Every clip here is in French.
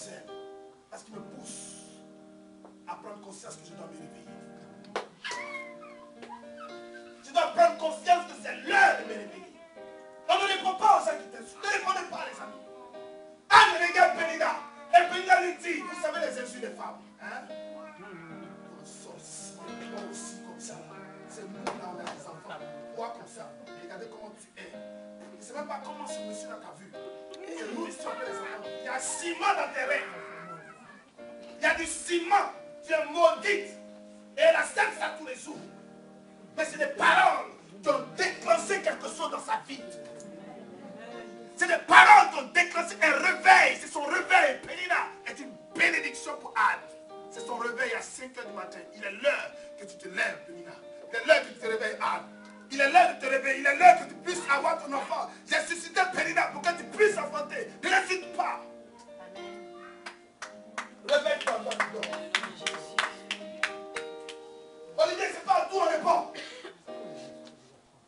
ailes. Parce qu'il me pousse à prendre conscience que je dois me réveiller. Je dois prendre conscience que c'est l'heure de me réveiller. On ne répond pas aux gens qui t'insultent. Ne répondez pas, les amis. Anne regarde Pénina. Et Pénina lui dit, vous savez les insultes des femmes. Hein? Pour le sorcier, moi aussi comme ça. C'est nous là, on a des enfants. Toi comme ça. Regardez comment tu es. Je ne sais même pas comment ce monsieur là t'a vu. C'est nous ici, on fait les enfants. Il y a ciment dans tes rêves. Il y a du ciment. Tu es maudite. Et elle accepte ça tous les jours. Mais c'est des paroles qui ont déclenché quelque chose dans sa vie. C'est des paroles qui ont déclenché un réveil. C'est son réveil. Pénina est une bénédiction pour Anne. C'est son réveil à 5 h du matin. Il est l'heure que tu te lèves, Pénina. Il est l'heure que tu te réveilles, Anne. Il est l'heure de te réveiller. Il est l'heure que tu puisses avoir ton enfant. J'ai suscité Pénina pour que tu puisses enfanter. Ne l'hésite pas. Réveille-toi, toi, tu dors. Olivier, c'est pas à tout, on répond.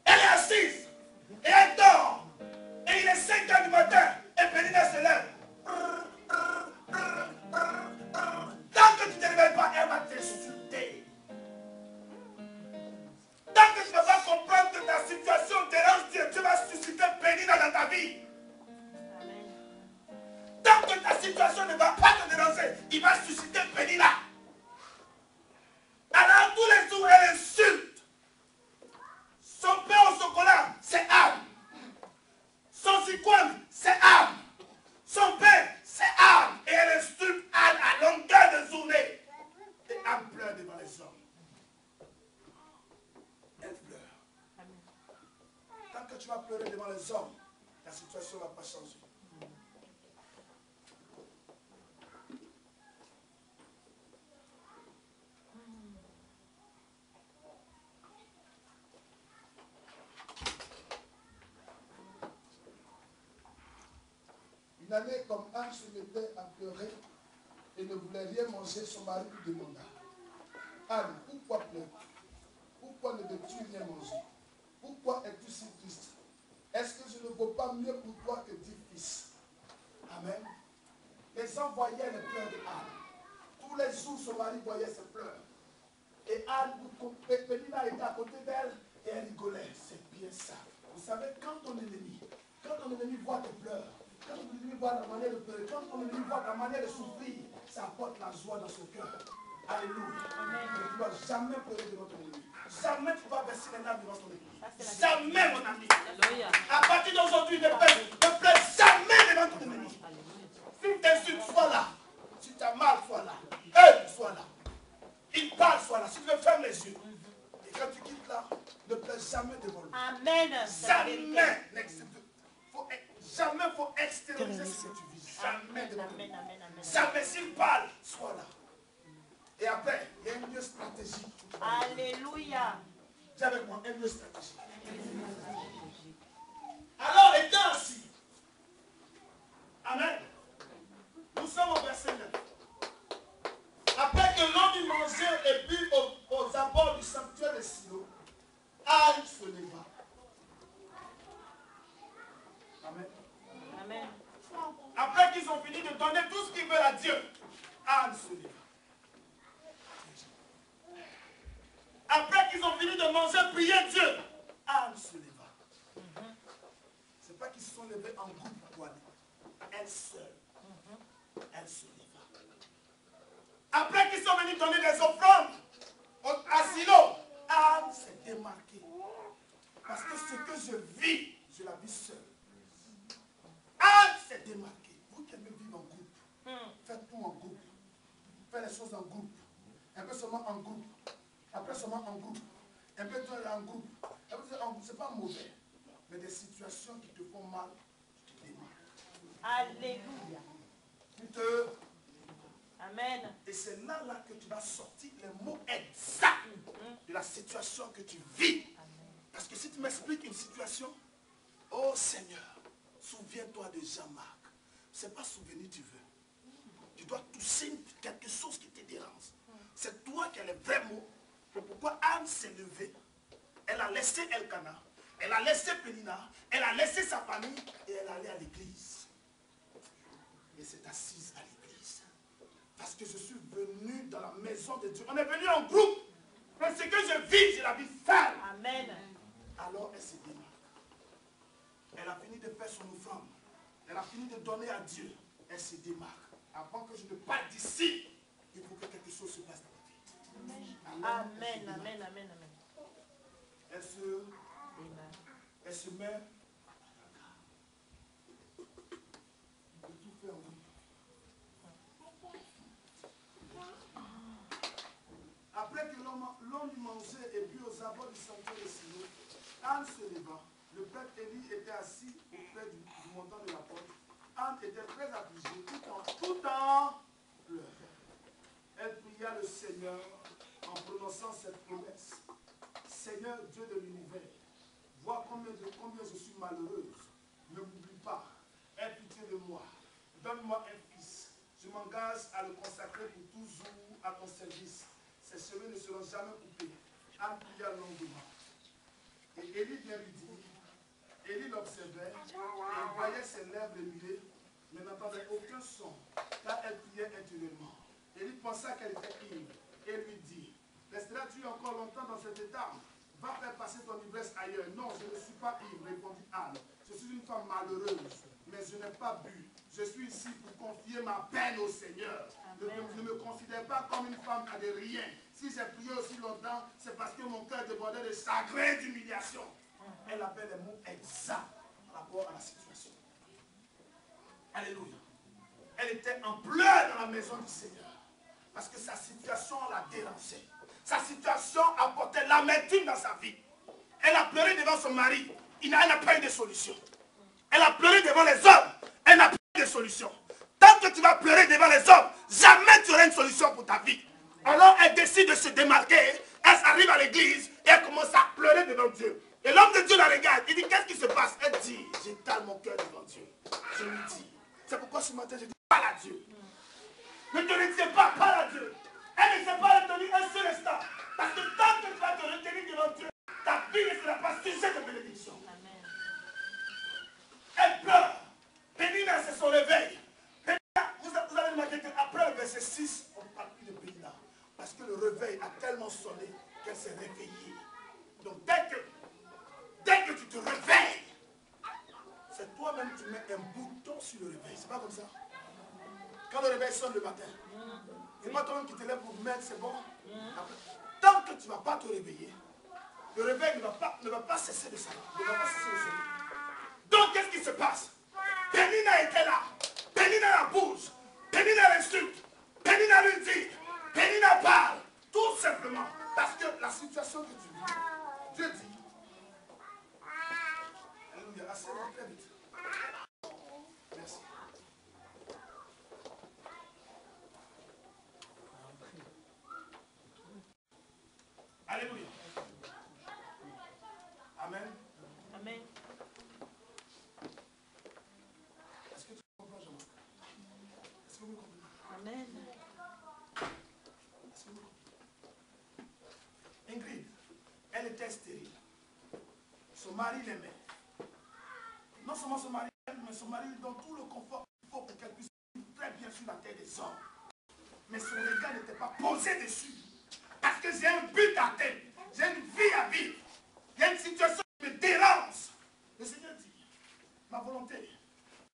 Elle est assise. Et elle dort. Et il est 5 h du matin. Et Pénina se lève. Tant que tu ne te réveilles pas, elle va t'insulter. Tant que tu ne vas pas comprendre que ta situation dérange Dieu, tu vas susciter Pénina dans ta vie. Tant que ta situation ne va pas te déranger, il va susciter Pénina. Alors tous les jours, elle insulte. Son pain au chocolat, c'est Anne. Son cyclone, c'est Anne. Son père, c'est Anne. Et elle insulte Anne à longueur de journée. Et Anne pleure devant les hommes. Elle pleure. Tant que tu vas pleurer devant les hommes, la situation ne va pas changer. Une année, comme Anne se mettait à pleurer et ne voulait rien manger, son mari lui demanda: Anne, pourquoi pleures-tu? Pourquoi ne veux-tu rien manger? Pourquoi es-tu si triste? Est-ce que je ne vaux pas mieux pour toi que 10 fils? Amen. Les gens voyaient les pleurs de Anne. Tous les jours, son mari voyait ses pleurs. Et Anne, Pénina était à côté d'elle et elle rigolait. C'est bien ça. Vous savez, quand ton ennemi voit tes pleurs, quand ton ennemi voit ta manière de pleurer, quand ton ennemi voit ta manière de souffrir, ça apporte la joie dans son cœur. Alléluia. Tu ne dois jamais pleurer devant ton ennemi. Jamais tu vas verser les larmes devant ton ennemi. Jamais, mon ami. À partir d'aujourd'hui, ne pleure jamais devant ton ennemi. Si tu t'insultes, sois là. Si tu as mal, sois là. Sois là. Il parle, sois là. Si tu veux, ferme les yeux. Et quand tu quittes là, ne pleure jamais devant lui. Amen. Jamais il faut extérioriser ce que tu vis. Jamais devant lui. Jamais s'il parle, sois là. Et après, il y a une stratégie. Alléluia. Dis avec moi, une stratégie. Alors, étant assis. Amen. Nous sommes au verset 9. Après que l'homme eut mangé et bu aux abords du sanctuaire de Silo, Anne se leva. Amen. Amen. Après qu'ils ont fini de donner tout ce qu'ils veulent à Dieu, Anne se leva. Après qu'ils ont fini de manger, prier Dieu, Anne se leva. Ce n'est pas qu'ils se sont levés en groupe pour aller. Elle seule. Elle se leva. Après qu'ils sont venus donner des offrandes à Silo, Anne s'est démarquée. Parce que ce que je vis, je la vis seule. Anne s'est démarquée. Vous qui aimez vivre en groupe, faites tout en groupe. Faites les choses en groupe. Un peu seulement en groupe. Après seulement en groupe. Un peu en groupe. Ce n'est pas mauvais. Mais des situations qui te font mal, tu te démarques. Alléluia. Amen. Et c'est là que tu vas sortir les mots exacts de la situation que tu vis. Parce que si tu m'expliques une situation, oh Seigneur, souviens-toi de Jean-Marc. Ce n'est pas souvenir tu veux. Tu dois toucher quelque chose qui te dérange. C'est toi qui as les vrais mots. C'est pourquoi Anne s'est levée. Elle a laissé Elkana. Elle a laissé Pénina. Elle a laissé sa famille. Et elle allait à l'église. Et s'est assise à l'église. que je suis venu dans la maison de Dieu. On est venu en groupe. Mais ce que je vis, je la vis seule. Amen. Alors elle se démarque. Elle a fini de faire son offrande. Elle a fini de donner à Dieu. Elle se démarque. Avant que je ne parte d'ici, il faut que quelque chose se passe dans ma vie. Alors, Amen. Amen. Amen. Amen. Elle se met. Il peut tout faire, oui. Après que l'on eut mangé et bu aux abords du sanctuaire de Silo, Anne se leva. Le prêtre Élie était assis auprès du montant de la porte. Anne était très affligée, tout en pleurant. Elle pria le Seigneur en prononçant cette promesse. Seigneur Dieu de l'univers, vois combien je suis malheureuse. Ne m'oublie pas. Aie pitié de moi. Donne-moi un fils. Je m'engage à le consacrer pour toujours à ton service. Ses cheveux ne seront jamais coupés. Anne pria longuement. Et Élie vient lui dire. Élie l'observait et voyait ses lèvres remuer, mais n'entendait aucun son, car elle priait intérieurement. Élie pensa qu'elle était ivre et lui dit, resteras-tu encore longtemps dans cet état? Va faire passer ton ivresse ailleurs. Non, je ne suis pas ivre, répondit Anne. Je suis une femme malheureuse, mais je n'ai pas bu. Je suis ici pour confier ma peine au Seigneur. Je ne me considère pas comme une femme à de rien. Si j'ai prié aussi longtemps, c'est parce que mon cœur débordait de chagrin et d'humiliation. Elle avait les mots exacts par rapport à la situation. Alléluia. Elle était en pleurs dans la maison du Seigneur. Parce que sa situation la dérangeait. Sa situation apportait l'amertume dans sa vie. Elle a pleuré devant son mari. Elle n'a pas eu de solution. Elle a pleuré devant les hommes. Elle n'a pas eu de solution. Tant que tu vas pleurer devant les hommes, jamais tu auras une solution pour ta vie. Alors elle décide de se démarquer. Elle arrive à l'église et elle commence à pleurer devant Dieu. Et l'homme de Dieu la regarde. Il dit, qu'est-ce qui se passe? Elle dit, j'étale mon cœur devant Dieu. Je lui dis. C'est pourquoi ce matin, je dis, parle à Dieu. Ne te retiens pas, parle à Dieu. Elle ne s'est pas retenue un seul instant. Parce que tant que tu vas te retenir devant Dieu, ta vie ne sera pas sujet de bénédiction. Amen. Elle pleure. Pénina, c'est son réveil. Pénina, vous avez remarqué qu'après le verset 6, on ne parle plus de Pénina. Parce que le réveil a tellement sonné qu'elle s'est réveillée. Donc dès que tu te réveilles, c'est toi-même qui mets un bouton sur le réveil. C'est pas comme ça. Quand le réveil sonne le matin, c'est pas toi-même qui te lève pour mettre, c'est bon. Après, tant que tu ne vas pas te réveiller, le réveil ne va pas cesser de sonner. Donc qu'est-ce qui se passe? Pénina était là. Pénina la pousse. Pénina l'insulte. Pénina lui dit. Pénina parle. Tout simplement. Parce que la situation que tu vis, Dieu dit. Alléluia. Assez très vite. Merci. Alléluia. Amen. Amen. Est-ce que tu comprends, Jean-Marc? Est-ce que vous comprenez? Amen. Est-ce que vous comprenez? Ingrid, elle était stérile. Son mari l'aimait. Non seulement son mari l'aime, mais son mari lui donne tout le confort qu'il faut pour qu'elle puisse vivre très bien sur la terre des hommes. Mais son regard n'était pas posé dessus. Parce que j'ai un but à atteindre. J'ai une vie à vivre. Il y a une situation qui me dérange. Le Seigneur dit, ma volonté,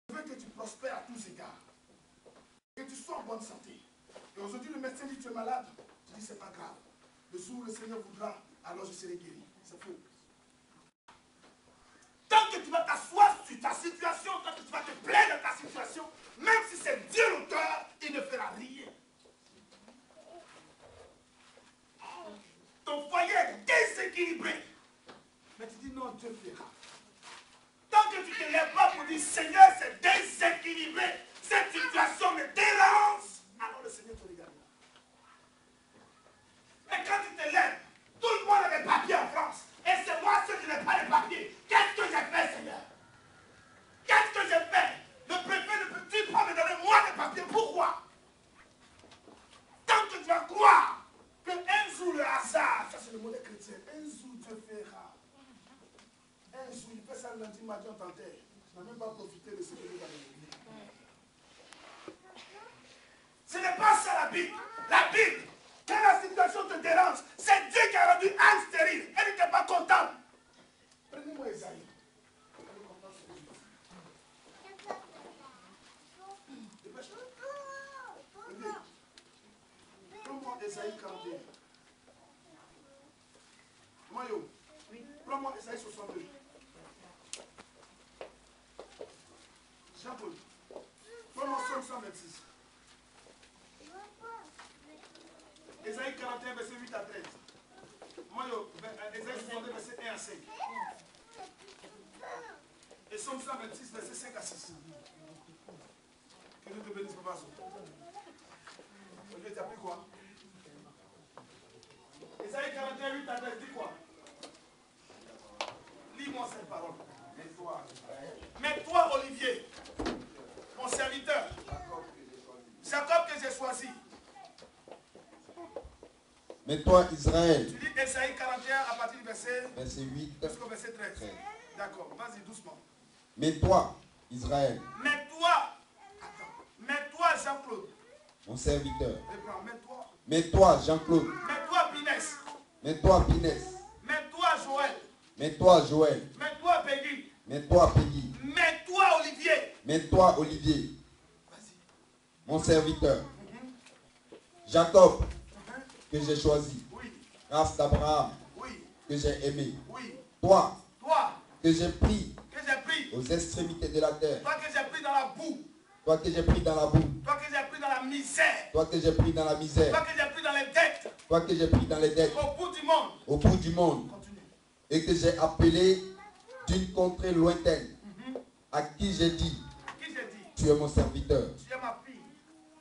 je veux que tu prospères à tous égards. Que tu sois en bonne santé. Et aujourd'hui, le médecin dit, tu es malade. Tu dis, c'est pas grave. Le jour où le Seigneur voudra, alors je serai guéri. C'est faux. Tant que tu vas t'asseoir sur ta situation, tant que tu vas te plaindre de ta situation, même si c'est Dieu l'auteur, il ne fera rien. Ton foyer est déséquilibré. Mais tu dis non, Dieu fera. Tant que tu ne te lèves pas pour dire Seigneur, c'est déséquilibré, cette situation me dérange, alors le Seigneur te regarde. Mais quand tu te lèves, tout le monde a des papiers en France. Et c'est moi ceux qui n'ai pas les papiers. Qu'est-ce que j'ai fait, Seigneur? Qu'est-ce que j'ai fait? Le préfet ne peut-il pas me donner moi des papiers? Pourquoi? Tant que tu vas croire qu'un jour le hasard, ça c'est le modèle chrétien, un jour Dieu fera. Un jour, il fait ça le lundi matin en terre. Tu n'as même pas profité de ce que Dieu t'a donné. Ce n'est pas ça la Bible. La Bible, quand la situation te dérange, c'est Dieu qui a rendu Anne stérile. Elle n'était pas contente. Prenez-moi Esaïe. Prends-moi Esaïe 41. Mayo, prends-moi Esaïe 62. Jean-Paul, prends-moi Somme 126. Esaïe 41, verset 8 à 13. Mayo, Esaïe 62, verset 1 à 5. Et Somme 126, verset 5 à 6. Que Dieu te bénisse, Papa. Dieu t'a pris quoi? Esaïe 41, 8 à 13, dis quoi? Lis-moi cette parole. Mais toi, Olivier, mon serviteur, Jacob que j'ai choisi. Mais toi, Israël. Tu lis Esaïe 41 à partir du verset 8 jusqu'au verset 13. D'accord, vas-y doucement. Mais toi, Israël. Mais toi, mais toi, Jean-Claude. Mon serviteur. Reprends, mais toi. Mais toi, Jean-Claude. Mais toi, Pinès. Mais toi, Pinès. Mais toi, Joël. Mais toi, Joël. Mais toi, Peggy. Mais toi, Peggy. Mais toi, Olivier. Mais toi, Olivier. Vas-y. Mon serviteur. Jacob, que j'ai choisi. Oui. Race d'Abraham, Oui. que j'ai aimé. Oui. Toi, Toi, que j'ai pris que j'ai pris. aux extrémités de la terre. Toi que j'ai pris dans la boue. Toi que j'ai pris dans la boue. Toi que j'ai pris dans la misère. Toi que j'ai pris dans la Toi misère. que j'ai pris dans les dettes. Toi que j'ai pris dans les dettes. Au bout du monde. Au bout du monde. Continue. Et que j'ai appelé d'une contrée lointaine. À qui j'ai dit, Qui j'ai dit? tu es mon serviteur. Tu es ma fille.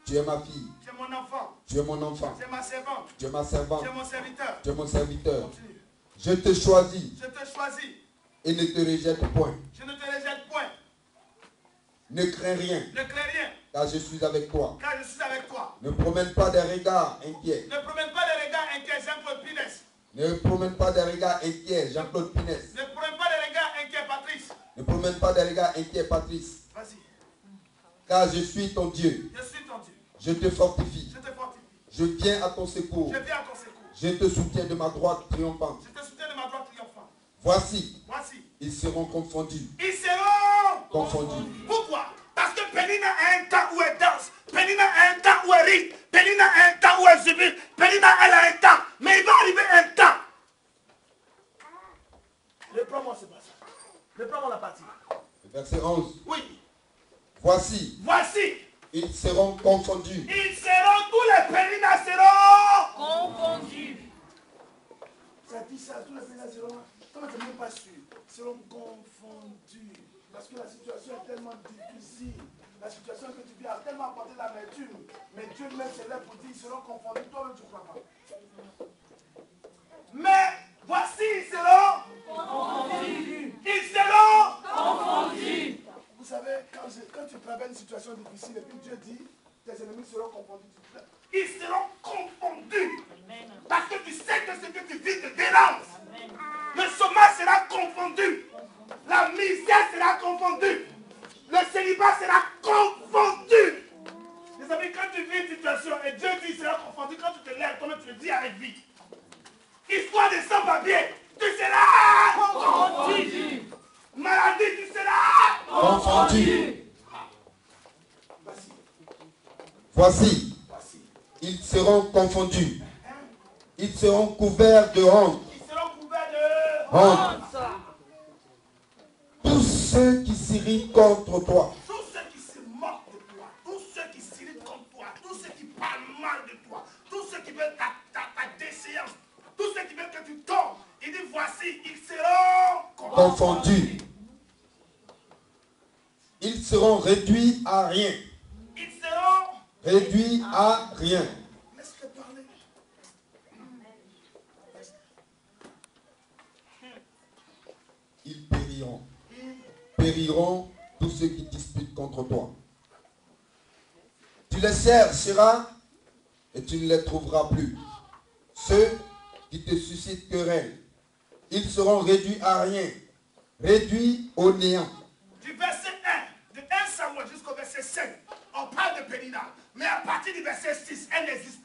Tu es ma fille. Tu es mon enfant. Tu es mon enfant. Tu es ma servante. Tu es ma servante. Tu es mon serviteur. Tu es mon serviteur. Continue. Je te choisis Je te choisis. et ne te rejette point. Je ne te rejette point. Ne crains rien, Ne crains rien. car je suis avec toi. Car je suis avec toi. Ne promène pas des regards inquiets. Ne promène pas les regards inquiets, Jean-Claude Pinès. Ne promène pas des regards inquiets, Jean-Claude Pinès. Ne promène pas les regards inquiets, Patrice. Ne promène pas des regards inquiets, Patrice. Vas-y. Car je suis ton Dieu. Je suis ton Dieu. Je te fortifie. Je te fortifie. Je viens à ton secours. Je viens à ton secours. Je te soutiens de ma droite triomphante. Je te soutiens de ma droite triomphante. Voici, Voici. ils seront confondus. Ils seront Confondus. Pourquoi? Parce que Pénina a un temps où elle danse. Pénina a un temps où elle rit. Pénina a un temps où elle jubile. Pénina, elle a un temps. Mais il va arriver un temps. Reprends-moi ce passage. Reprends-moi la partie. Verset 11. Oui. Voici, Voici. ils seront confondus. Ils seront, tous les Péninas seront Confondus. Ça dit ça, tous les Péninas seront. Toi, tu n'es même pas sûr. Ils seront confondus. Parce que la situation est tellement difficile. La situation que tu vis a tellement apporté l'amertume. Mais Dieu même se lève pour dire ils seront confondus. Toi-même, tu ne crois pas. Mais voici, ils seront confondus. Ils seront confondus. Vous savez, quand tu traverses une situation difficile et puis Dieu dit tes ennemis seront confondus, ils seront confondus. Amen. Parce que tu sais que ce que tu vis te dérange. Amen. Le chômage sera confondu. La misère sera confondue. Le célibat sera confondu. Les amis, quand tu vis une situation et Dieu dit qu'il sera confondu, quand tu te lèves, toi-même tu le dis avec vie. Histoire de sans-papier, tu seras confondu. Maladie, tu seras Confondus. Voici. Voici, ils seront confondus. Ils seront couverts de honte. Ils seront couverts de Honte. Tous ceux qui s'irritent contre toi. tous ceux qui se moquent de toi, tous ceux qui s'irritent contre toi, tous ceux qui parlent mal de toi, tous ceux qui veulent ta déchéance, tous ceux qui veulent que tu tombes. Il dit voici, ils seront Confondus. Ils seront réduits à rien. Ils seront. Réduits à rien. Laisse-le parler. Ils périront. Périront tous ceux qui disputent contre toi. Tu les chercheras et tu ne les trouveras plus. Ceux qui te suscitent querelle, ils seront réduits à rien, réduits au néant. Du verset 1, de 1 Samuel jusqu'au verset 5, on parle de Pénina. Mais à partir du verset 6, elle n'existe